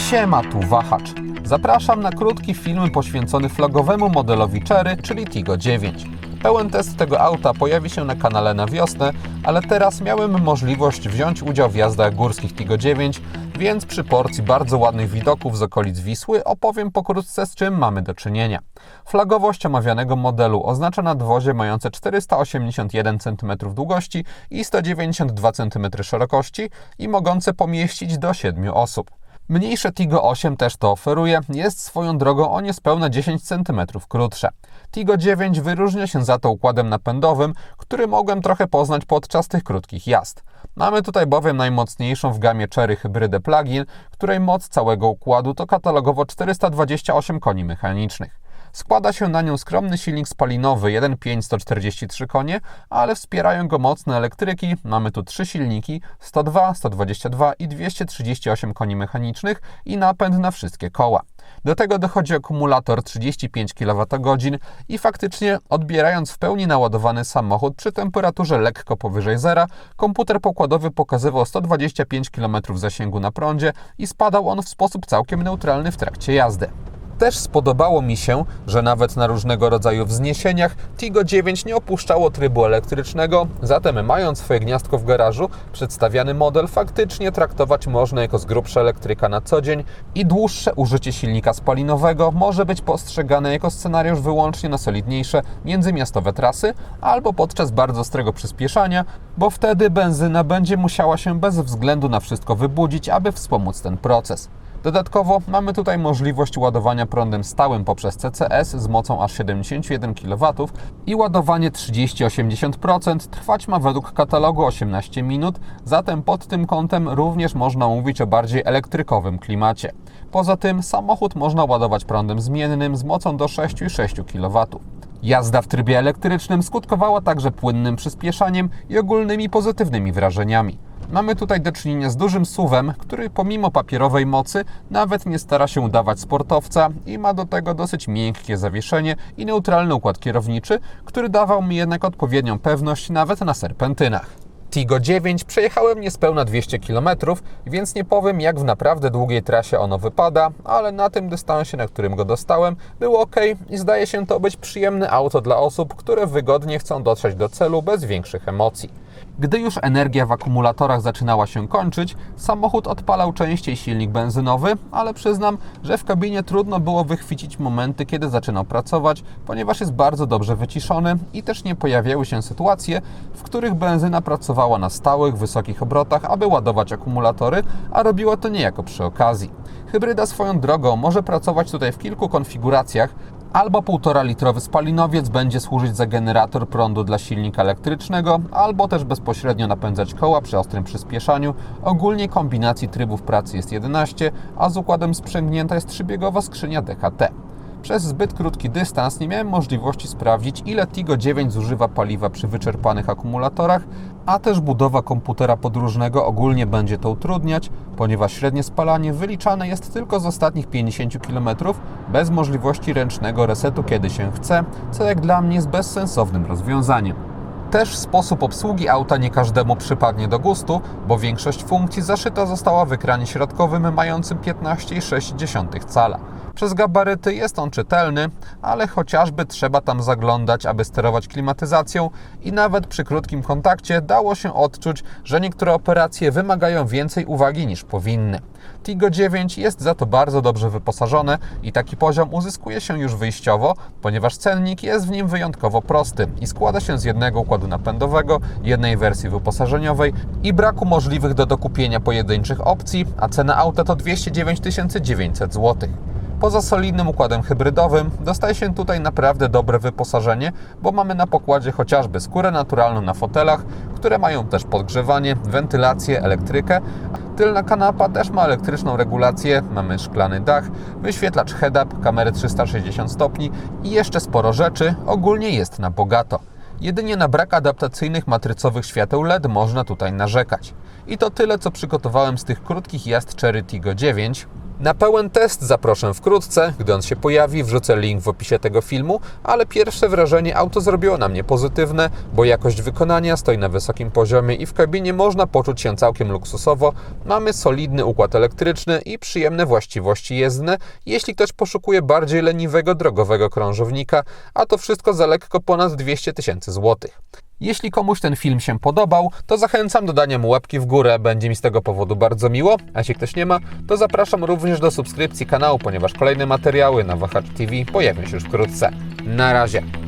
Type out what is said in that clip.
Siema, tu Wahacz. Zapraszam na krótki film poświęcony flagowemu modelowi Chery, czyli Tiggo 9. Pełen test tego auta pojawi się na kanale na wiosnę, ale teraz miałem możliwość wziąć udział w jazdach górskich Tiggo 9, więc przy porcji bardzo ładnych widoków z okolic Wisły opowiem pokrótce, z czym mamy do czynienia. Flagowość omawianego modelu oznacza nadwozie mające 481 cm długości i 192 cm szerokości i mogące pomieścić do 7 osób. Mniejsze Tiggo 8 też to oferuje, jest swoją drogą o niespełna 10 cm krótsze. Tiggo 9 wyróżnia się za to układem napędowym, który mogłem trochę poznać podczas tych krótkich jazd. Mamy tutaj bowiem najmocniejszą w gamie Chery hybrydę plug-in, której moc całego układu to katalogowo 428 koni mechanicznych. Składa się na nią skromny silnik spalinowy 1.5 143 konie, ale wspierają go mocne elektryki. Mamy tu 3 silniki, 102, 122 i 238 koni mechanicznych i napęd na wszystkie koła. Do tego dochodzi akumulator 35 kWh i faktycznie odbierając w pełni naładowany samochód przy temperaturze lekko powyżej zera, komputer pokładowy pokazywał 125 km zasięgu na prądzie i spadał on w sposób całkiem neutralny w trakcie jazdy. Też spodobało mi się, że nawet na różnego rodzaju wzniesieniach Tiggo 9 nie opuszczało trybu elektrycznego, zatem mając swoje gniazdko w garażu, przedstawiany model faktycznie traktować można jako z grubsza elektryka na co dzień i dłuższe użycie silnika spalinowego może być postrzegane jako scenariusz wyłącznie na solidniejsze międzymiastowe trasy albo podczas bardzo ostrego przyspieszania, bo wtedy benzyna będzie musiała się bez względu na wszystko wybudzić, aby wspomóc ten proces. Dodatkowo mamy tutaj możliwość ładowania prądem stałym poprzez CCS z mocą aż 71 kW i ładowanie 30-80% trwać ma według katalogu 18 minut, zatem pod tym kątem również można mówić o bardziej elektrykowym klimacie. Poza tym samochód można ładować prądem zmiennym z mocą do 6,6 kW. Jazda w trybie elektrycznym skutkowała także płynnym przyspieszaniem i ogólnymi pozytywnymi wrażeniami. Mamy tutaj do czynienia z dużym SUV-em, który pomimo papierowej mocy nawet nie stara się udawać sportowca i ma do tego dosyć miękkie zawieszenie i neutralny układ kierowniczy, który dawał mi jednak odpowiednią pewność nawet na serpentynach. Tiggo 9 przejechałem niespełna 200 km, więc nie powiem, jak w naprawdę długiej trasie ono wypada, ale na tym dystansie, na którym go dostałem, było ok i zdaje się to być przyjemne auto dla osób, które wygodnie chcą dotrzeć do celu bez większych emocji. Gdy już energia w akumulatorach zaczynała się kończyć, samochód odpalał częściej silnik benzynowy, ale przyznam, że w kabinie trudno było wychwycić momenty, kiedy zaczynał pracować, ponieważ jest bardzo dobrze wyciszony i też nie pojawiały się sytuacje, w których benzyna pracowała na stałych, wysokich obrotach, aby ładować akumulatory, a robiła to niejako przy okazji. Hybryda swoją drogą może pracować tutaj w kilku konfiguracjach, albo 1,5-litrowy spalinowiec będzie służyć za generator prądu dla silnika elektrycznego, albo też bezpośrednio napędzać koła przy ostrym przyspieszaniu. Ogólnie kombinacji trybów pracy jest 11, a z układem sprzęgnięta jest 3-biegowa skrzynia DHT. Przez zbyt krótki dystans nie miałem możliwości sprawdzić, ile Tiggo 9 zużywa paliwa przy wyczerpanych akumulatorach, a też budowa komputera podróżnego ogólnie będzie to utrudniać, ponieważ średnie spalanie wyliczane jest tylko z ostatnich 50 km, bez możliwości ręcznego resetu kiedy się chce, co jak dla mnie jest bezsensownym rozwiązaniem. Też sposób obsługi auta nie każdemu przypadnie do gustu, bo większość funkcji zaszyta została w ekranie środkowym mającym 15,6 cala. Przez gabaryty jest on czytelny, ale chociażby trzeba tam zaglądać, aby sterować klimatyzacją i nawet przy krótkim kontakcie dało się odczuć, że niektóre operacje wymagają więcej uwagi niż powinny. Tiggo 9 jest za to bardzo dobrze wyposażone i taki poziom uzyskuje się już wyjściowo, ponieważ cennik jest w nim wyjątkowo prosty i składa się z jednego układu napędowego, jednej wersji wyposażeniowej i braku możliwych do dokupienia pojedynczych opcji, a cena auta to 209 900 zł. Poza solidnym układem hybrydowym dostaje się tutaj naprawdę dobre wyposażenie, bo mamy na pokładzie chociażby skórę naturalną na fotelach, które mają też podgrzewanie, wentylację, elektrykę. Tylna kanapa też ma elektryczną regulację, mamy szklany dach, wyświetlacz head-up, kamery 360 stopni i jeszcze sporo rzeczy, ogólnie jest na bogato. Jedynie na brak adaptacyjnych matrycowych świateł LED można tutaj narzekać. I to tyle, co przygotowałem z tych krótkich jazd Chery Tiggo 9. Na pełen test zaproszę wkrótce, gdy on się pojawi, wrzucę link w opisie tego filmu, ale pierwsze wrażenie auto zrobiło na mnie pozytywne, bo jakość wykonania stoi na wysokim poziomie i w kabinie można poczuć się całkiem luksusowo. Mamy solidny układ elektryczny i przyjemne właściwości jezdne, jeśli ktoś poszukuje bardziej leniwego, drogowego krążownika, a to wszystko za lekko ponad 200 000 złotych. Jeśli komuś ten film się podobał, to zachęcam do dania mu łapki w górę, będzie mi z tego powodu bardzo miło, a jeśli ktoś nie ma, to zapraszam również do subskrypcji kanału, ponieważ kolejne materiały na Wahacz TV pojawią się już wkrótce. Na razie!